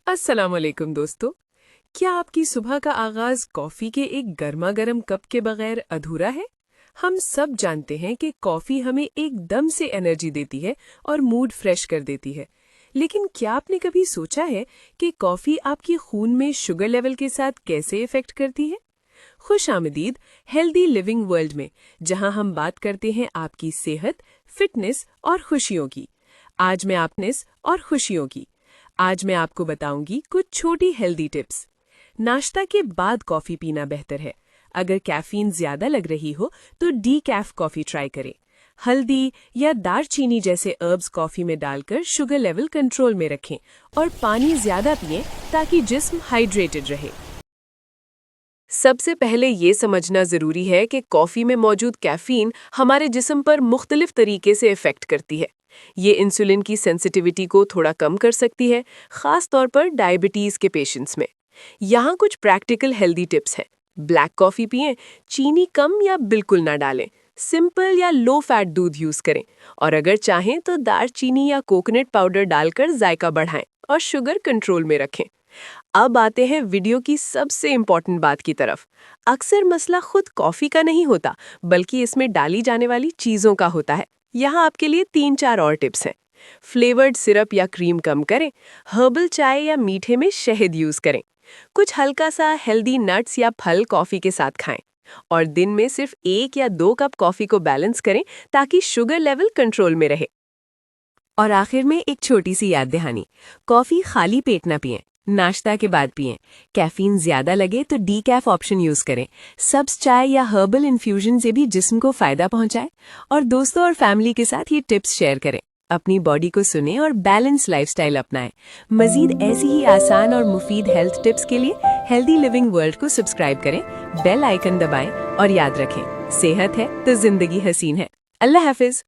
अस्सलाम वालेकुम दोस्तों। क्या आपकी सुबह का आगाज कॉफी के एक गर्मा गर्म कप के बगैर अधूरा है? हम सब जानते हैं कि कॉफी हमें एकदम से एनर्जी देती है और मूड फ्रेश कर देती है। लेकिन क्या आपने कभी सोचा है कि कॉफी आपकी खून में शुगर लेवल के साथ कैसे इफेक्ट करती है? खुश आमदीद हेल्दी लिविंग वर्ल्ड में, जहां हम बात करते हैं आपकी सेहत, फिटनेस और खुशियों की। आज मैं आपनेस और खुशियों की आज मैं आपको बताऊंगी कुछ छोटी हेल्दी टिप्स। नाश्ता के बाद कॉफी पीना बेहतर है। अगर कैफीन ज्यादा लग रही हो तो डीकैफ कॉफी ट्राई करें। हल्दी या दालचीनी जैसे हर्ब्स कॉफी में डालकर शुगर लेवल कंट्रोल में रखें और पानी ज्यादा पिएं ताकि जिस्म हाइड्रेटेड रहे। सबसे पहले ये समझना जरूरी है कि कॉफी में मौजूद कैफीन हमारे जिस्म पर मुख्तलिफ तरीके से इफेक्ट करती है। ये इंसुलिन की सेंसिटिविटी को थोड़ा कम कर सकती है, खास तौर पर डायबिटीज के पेशेंट्स में। यहाँ कुछ प्रैक्टिकल हेल्दी टिप्स हैं। ब्लैक कॉफी पिएं, चीनी कम या बिल्कुल ना डालें, सिंपल या लो फैट दूध यूज करें और अगर चाहें तो दालचीनी या कोकोनट पाउडर डालकर जायका बढ़ाएं और शुगर कंट्रोल में रखें। अब आते हैं वीडियो की सबसे इम्पोर्टेंट बात की तरफ। अक्सर मसला खुद कॉफी का नहीं होता, बल्कि इसमें डाली जाने वाली चीजों का होता है। यहाँ आपके लिए 3-4 और टिप्स हैं। फ्लेवर्ड सिरप या क्रीम कम करें, हर्बल चाय या मीठे में शहद यूज करें, कुछ हल्का सा हेल्दी नट्स या फल कॉफी के साथ खाएं और दिन में सिर्फ 1 या 2 कप कॉफी को बैलेंस करें ताकि शुगर लेवल कंट्रोल में रहे। और आखिर में एक छोटी सी याद दहानी, कॉफी खाली पेट ना पिएं, नाश्ता के बाद पिएं। कैफीन ज्यादा लगे तो डीकैफ ऑप्शन यूज करें। सब्ज चाय या हर्बल इन्फ्यूजन से भी जिस्म को फायदा पहुंचाए। और दोस्तों और फैमिली के साथ ये टिप्स शेयर करें। अपनी बॉडी को सुने और बैलेंस लाइफस्टाइल अपनाएं। मजीद ऐसी ही आसान और मुफीद हेल्थ टिप्स के लिए हेल्दी लिविंग वर्ल्ड को सब्सक्राइब करें, बेल आइकन दबाएं और याद रखें, सेहत है तो जिंदगी हसीन है। अल्लाह हाफिज।